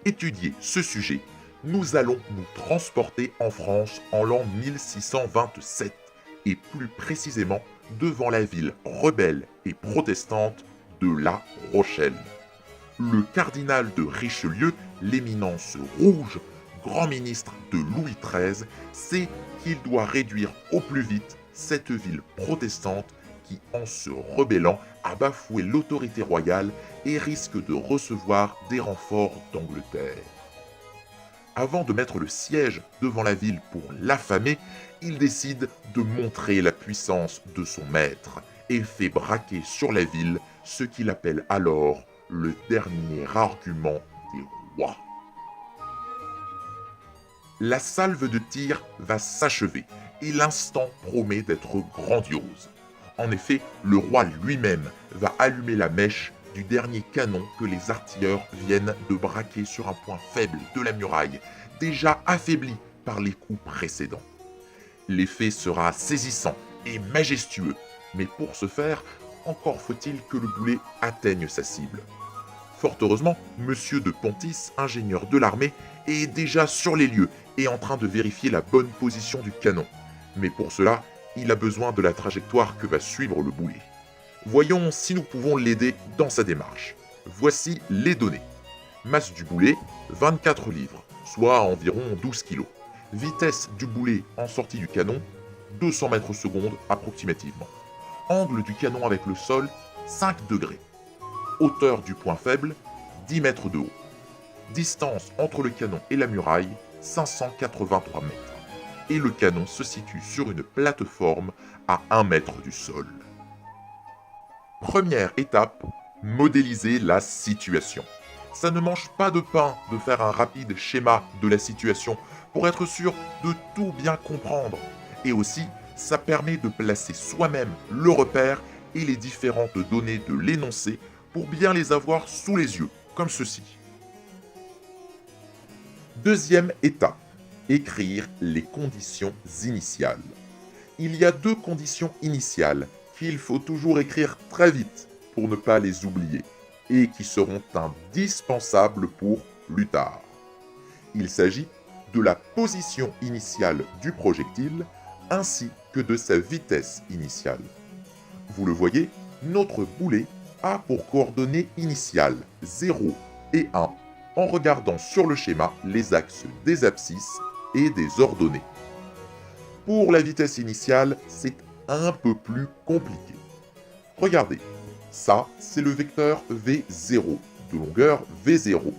étudier ce sujet, nous allons nous transporter en France en l'an 1627, et plus précisément devant la ville rebelle et protestante de La Rochelle. Le cardinal de Richelieu, l'éminence rouge, grand ministre de Louis XIII, sait qu'il doit réduire au plus vite cette ville protestante qui, en se rebellant, a bafoué l'autorité royale et risque de recevoir des renforts d'Angleterre. Avant de mettre le siège devant la ville pour l'affamer, il décide de montrer la puissance de son maître et fait braquer sur la ville ce qu'il appelle alors le dernier argument des rois. La salve de tir va s'achever et l'instant promet d'être grandiose. En effet, le roi lui-même va allumer la mèche du dernier canon que les artilleurs viennent de braquer sur un point faible de la muraille, déjà affaibli par les coups précédents. L'effet sera saisissant et majestueux, mais pour ce faire, encore faut-il que le boulet atteigne sa cible. Fort heureusement, Monsieur de Pontis, ingénieur de l'armée, est déjà sur les lieux et en train de vérifier la bonne position du canon. Mais pour cela, il a besoin de la trajectoire que va suivre le boulet. Voyons si nous pouvons l'aider dans sa démarche. Voici les données. Masse du boulet, 24 livres, soit environ 12 kg. Vitesse du boulet en sortie du canon, 200 mètres secondes approximativement. Angle du canon avec le sol, 5 degrés. Hauteur du point faible, 10 mètres de haut. Distance entre le canon et la muraille, 583 mètres. Et le canon se situe sur une plateforme à 1 mètre du sol. Première étape, modéliser la situation. Ça ne mange pas de pain de faire un rapide schéma de la situation pour être sûr de tout bien comprendre. Et aussi, ça permet de placer soi-même le repère et les différentes données de l'énoncé pour bien les avoir sous les yeux, comme ceci. Deuxième étape, écrire les conditions initiales. Il y a 2 conditions initiales qu'il faut toujours écrire très vite pour ne pas les oublier et qui seront indispensables pour plus tard. Il s'agit de la position initiale du projectile ainsi que de sa vitesse initiale. Vous le voyez, notre boulet a pour coordonnées initiales 0 et 1 en regardant sur le schéma les axes des abscisses et des ordonnées. Pour la vitesse initiale, c'est un peu plus compliqué. Regardez, ça c'est le vecteur V0, de longueur V0,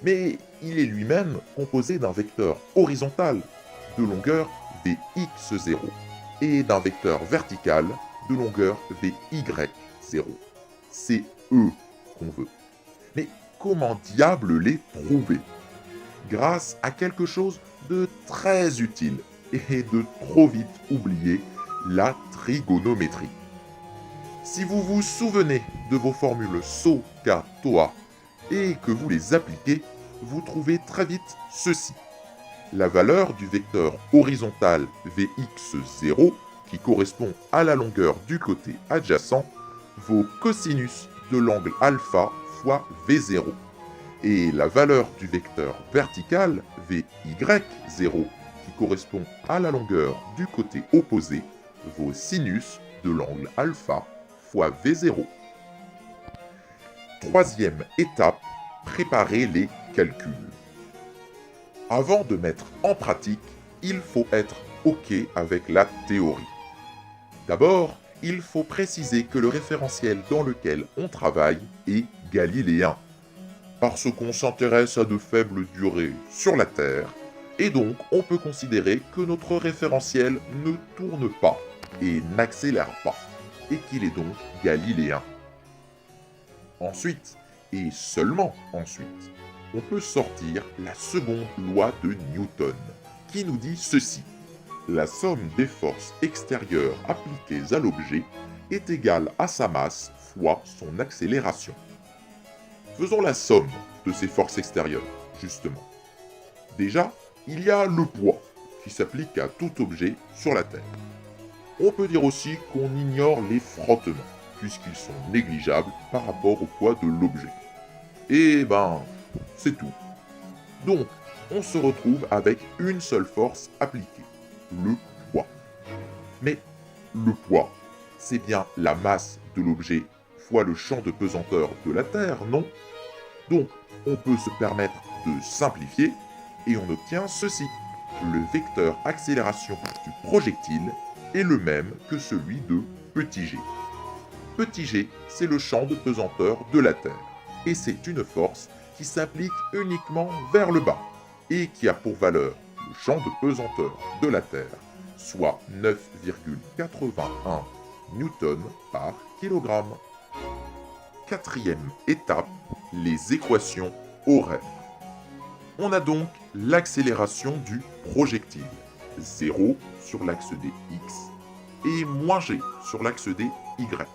mais il est lui-même composé d'un vecteur horizontal de longueur Vx0 et d'un vecteur vertical de longueur Vy0. C'est eux qu'on veut. Mais comment diable les trouver? Grâce à quelque chose de très utile et de trop vite oublié, la trigonométrie. Si vous vous souvenez de vos formules SO, K, TOA et que vous les appliquez, vous trouvez très vite ceci. La valeur du vecteur horizontal Vx0, qui correspond à la longueur du côté adjacent, vaut cosinus de l'angle alpha fois V0. Et la valeur du vecteur vertical Vy0, qui correspond à la longueur du côté opposé, vaut sinus de l'angle alpha fois V0. Troisième étape, préparer les calculs. Avant de mettre en pratique, il faut être OK avec la théorie. D'abord, il faut préciser que le référentiel dans lequel on travaille est galiléen, parce qu'on s'intéresse à de faibles durées sur la Terre, et donc on peut considérer que notre référentiel ne tourne pas et n'accélère pas, et qu'il est donc galiléen. Ensuite, et seulement ensuite, on peut sortir la seconde loi de Newton, qui nous dit ceci. La somme des forces extérieures appliquées à l'objet est égale à sa masse fois son accélération. Faisons la somme de ces forces extérieures, justement. Déjà, il y a le poids, qui s'applique à tout objet sur la Terre. On peut dire aussi qu'on ignore les frottements, puisqu'ils sont négligeables par rapport au poids de l'objet. Et c'est tout. Donc, on se retrouve avec une seule force appliquée, le poids. Mais le poids, c'est bien la masse de l'objet fois le champ de pesanteur de la Terre, non? Donc, on peut se permettre de simplifier et on obtient ceci. Le vecteur accélération du projectile est le même que celui de petit g. Petit g, c'est le champ de pesanteur de la Terre, et c'est une force qui s'applique uniquement vers le bas, et qui a pour valeur le champ de pesanteur de la Terre, soit 9,81 newtons par kilogramme. Quatrième étape, les équations horaires. On a donc l'accélération du projectile, 0 sur l'axe des x et moins g sur l'axe des y.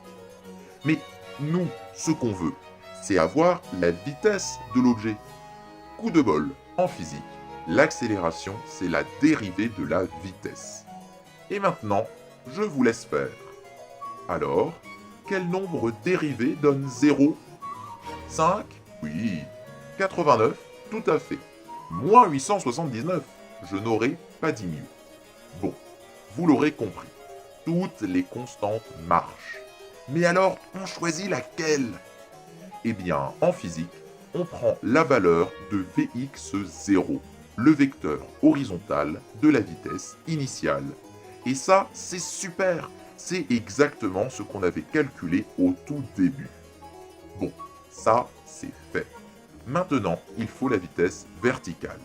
Mais nous, ce qu'on veut, c'est avoir la vitesse de l'objet. Coup de bol, en physique, l'accélération, c'est la dérivée de la vitesse. Et maintenant, je vous laisse faire. Alors, quel nombre dérivé donne 0 ? 5 ? Oui. 89 ? Tout à fait. Moins 879. Je n'aurais pas dit mieux. Bon, vous l'aurez compris. Toutes les constantes marchent. Mais alors, on choisit laquelle ? Eh bien, en physique, on prend la valeur de Vx0, le vecteur horizontal de la vitesse initiale. Et ça, c'est super. C'est exactement ce qu'on avait calculé au tout début. Bon, ça, c'est fait. Maintenant, il faut la vitesse verticale.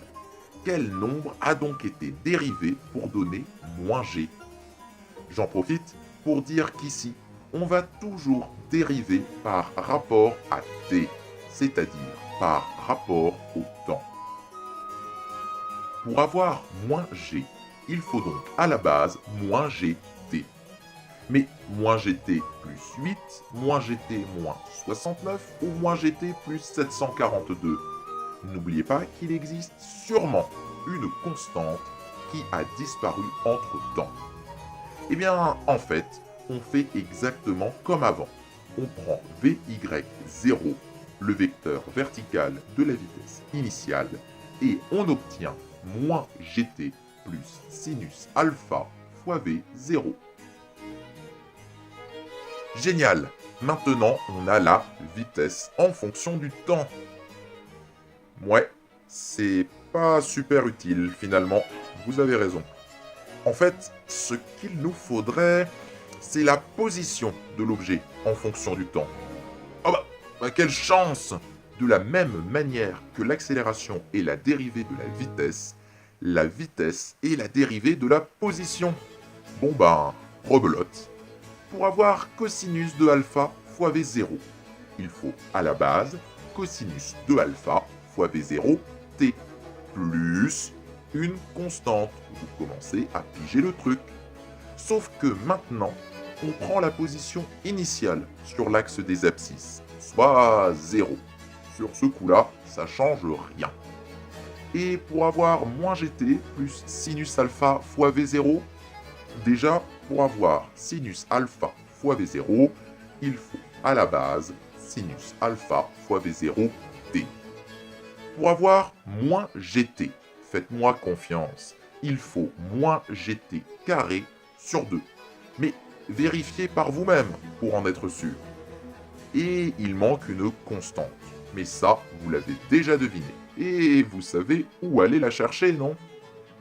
Quel nombre a donc été dérivé pour donner moins g ? J'en profite pour dire qu'ici, on va toujours dériver par rapport à t, c'est-à-dire par rapport au temps. Pour avoir moins g, il faut donc à la base moins gt. Mais moins gt plus 8, moins gt moins 69 ou moins gt plus 742. N'oubliez pas qu'il existe sûrement une constante qui a disparu entre-temps. Eh bien, en fait, on fait exactement comme avant. On prend Vy0, le vecteur vertical de la vitesse initiale, et on obtient moins gt plus sinus alpha fois V0. Génial! Maintenant, on a la vitesse en fonction du temps. Ouais, c'est pas super utile finalement, vous avez raison. En fait, ce qu'il nous faudrait, c'est la position de l'objet en fonction du temps. Oh bah quelle chance! De la même manière que l'accélération est la dérivée de la vitesse est la dérivée de la position. Bon ben, rebelote. Pour avoir cosinus de alpha fois V0, il faut à la base cosinus de alpha fois V0 t plus une constante. Vous commencez à piger le truc. Sauf que maintenant, on prend la position initiale sur l'axe des abscisses, soit 0. Sur ce coup-là, ça change rien. Et pour avoir moins gt plus sinus alpha fois V0, déjà, pour avoir sinus alpha fois V0, il faut à la base sinus alpha fois V0 t. Pour avoir moins gt, faites-moi confiance, il faut moins gt carré sur 2. Mais vérifiez par vous-même pour en être sûr. Et il manque une constante. Mais ça, vous l'avez déjà deviné. Et vous savez où aller la chercher, non ?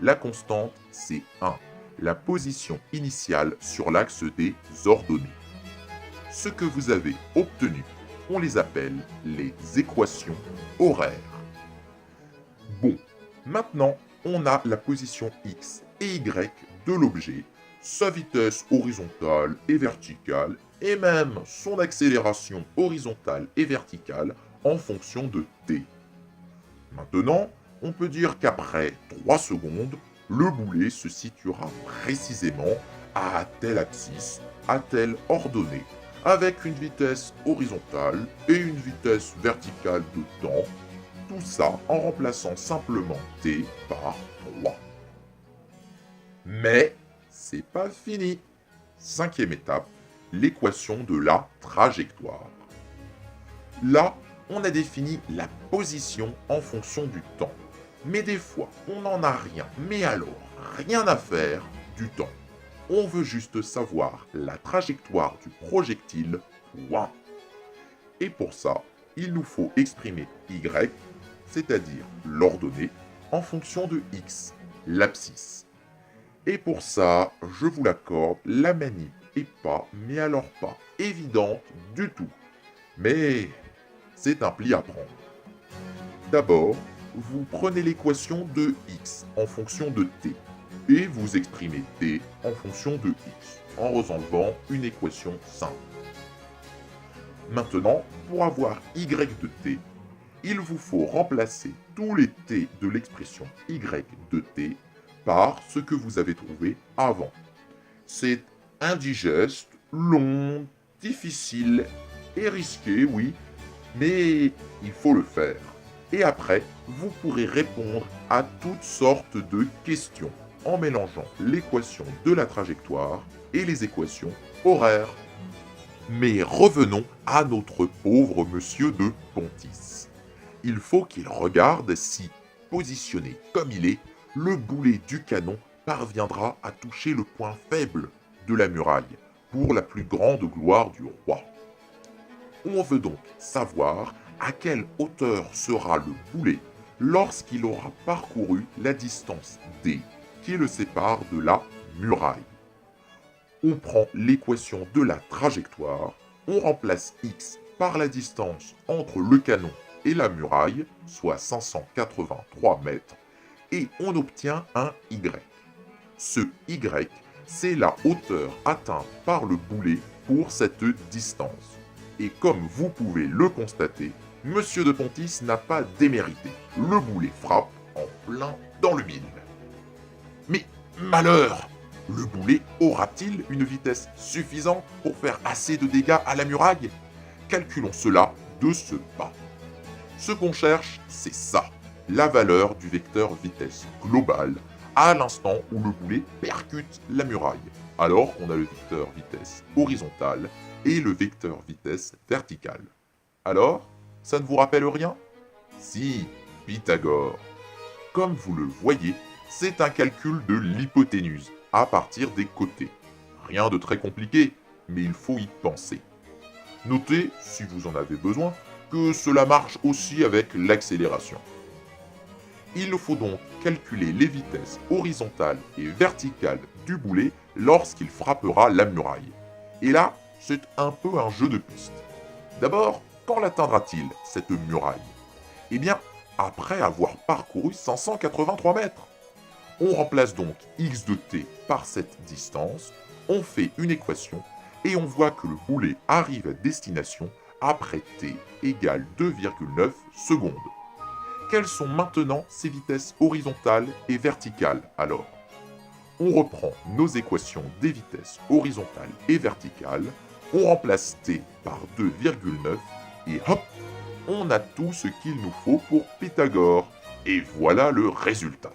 La constante, c'est 1. La position initiale sur l'axe des ordonnées. Ce que vous avez obtenu, on les appelle les équations horaires. Bon, maintenant, on a la position x et y de l'objet, sa vitesse horizontale et verticale, et même son accélération horizontale et verticale en fonction de t. Maintenant, on peut dire qu'après 3 secondes, le boulet se situera précisément à telle abscisse, à telle ordonnée, avec une vitesse horizontale et une vitesse verticale de temps, tout ça en remplaçant simplement t par 3. Mais c'est pas fini. 5e étape, l'équation de la trajectoire. Là, on a défini la position en fonction du temps. Mais des fois, on n'en a rien, mais alors, rien à faire du temps. On veut juste savoir la trajectoire du projectile, point. Et pour ça, il nous faut exprimer y, c'est-à-dire l'ordonnée, en fonction de x, l'abscisse. Et pour ça, je vous l'accorde, la manip est pas, mais alors pas évidente du tout. Mais c'est un pli à prendre. D'abord, vous prenez l'équation de x en fonction de t, et vous exprimez t en fonction de x, en résolvant une équation simple. Maintenant, pour avoir y de t, il vous faut remplacer tous les t de l'expression y de t par ce que vous avez trouvé avant. C'est indigeste, long, difficile et risqué, oui, mais il faut le faire. Et après, vous pourrez répondre à toutes sortes de questions en mélangeant l'équation de la trajectoire et les équations horaires. Mais revenons à notre pauvre monsieur de Pontis. Il faut qu'il regarde si, positionné comme il est, le boulet du canon parviendra à toucher le point faible de la muraille, pour la plus grande gloire du roi. On veut donc savoir à quelle hauteur sera le boulet lorsqu'il aura parcouru la distance d qui le sépare de la muraille. On prend l'équation de la trajectoire, on remplace x par la distance entre le canon et la muraille, soit 583 mètres, et on obtient un y. Ce y, c'est la hauteur atteinte par le boulet pour cette distance. Et comme vous pouvez le constater, Monsieur de Pontis n'a pas démérité. Le boulet frappe en plein dans le mille. Mais malheur! Le boulet aura-t-il une vitesse suffisante pour faire assez de dégâts à la muraille? Calculons cela de ce pas. Ce qu'on cherche, c'est ça, la valeur du vecteur vitesse global à l'instant où le boulet percute la muraille, alors qu'on a le vecteur vitesse horizontale et le vecteur vitesse verticale. Alors, ça ne vous rappelle rien? Si, Pythagore. Comme vous le voyez, c'est un calcul de l'hypoténuse à partir des côtés. Rien de très compliqué, mais il faut y penser. Notez, si vous en avez besoin, que cela marche aussi avec l'accélération. Il nous faut donc calculer les vitesses horizontales et verticales du boulet lorsqu'il frappera la muraille. Et là, c'est un peu un jeu de piste. D'abord, quand l'atteindra-t-il, cette muraille? Eh bien, après avoir parcouru 583 mètres. On remplace donc x de t par cette distance, on fait une équation, et on voit que le boulet arrive à destination après t égale 2,9 secondes. Quelles sont maintenant ces vitesses horizontales et verticales alors? On reprend nos équations des vitesses horizontales et verticales, on remplace t par 2,9 et hop, on a tout ce qu'il nous faut pour Pythagore. Et voilà le résultat.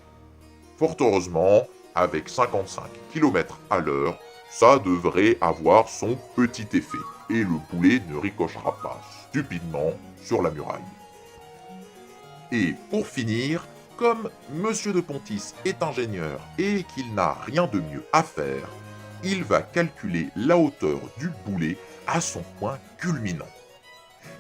Fort heureusement, avec 55 km à l'heure, ça devrait avoir son petit effet, et le boulet ne ricochera pas stupidement sur la muraille. Et pour finir, comme Monsieur de Pontis est ingénieur et qu'il n'a rien de mieux à faire, il va calculer la hauteur du boulet à son point culminant.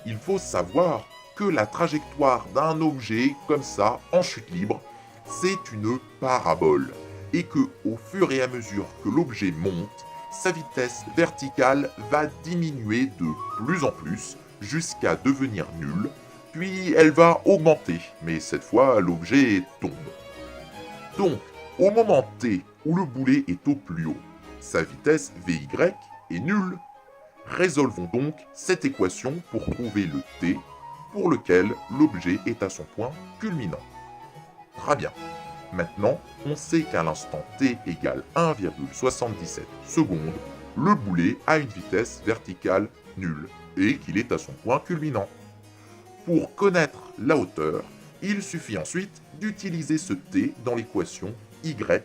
Il faut savoir que la trajectoire d'un objet comme ça, en chute libre, c'est une parabole, et que au fur et à mesure que l'objet monte, sa vitesse verticale va diminuer de plus en plus jusqu'à devenir nulle, puis elle va augmenter, mais cette fois l'objet tombe. Donc, au moment t où le boulet est au plus haut, sa vitesse Vy est nulle. Résolvons donc cette équation pour trouver le t pour lequel l'objet est à son point culminant. Très bien. Maintenant, on sait qu'à l'instant t égale 1,77 secondes, le boulet a une vitesse verticale nulle et qu'il est à son point culminant. Pour connaître la hauteur, il suffit ensuite d'utiliser ce t dans l'équation yt.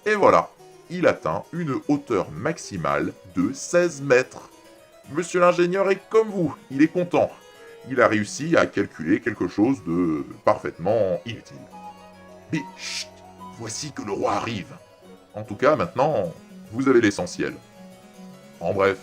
Et voilà, il atteint une hauteur maximale de 16 mètres. Monsieur l'ingénieur est comme vous, il est content. il a réussi à calculer quelque chose de parfaitement inutile. Mais chut, voici que le roi arrive. En tout cas, maintenant, vous avez l'essentiel. En bref,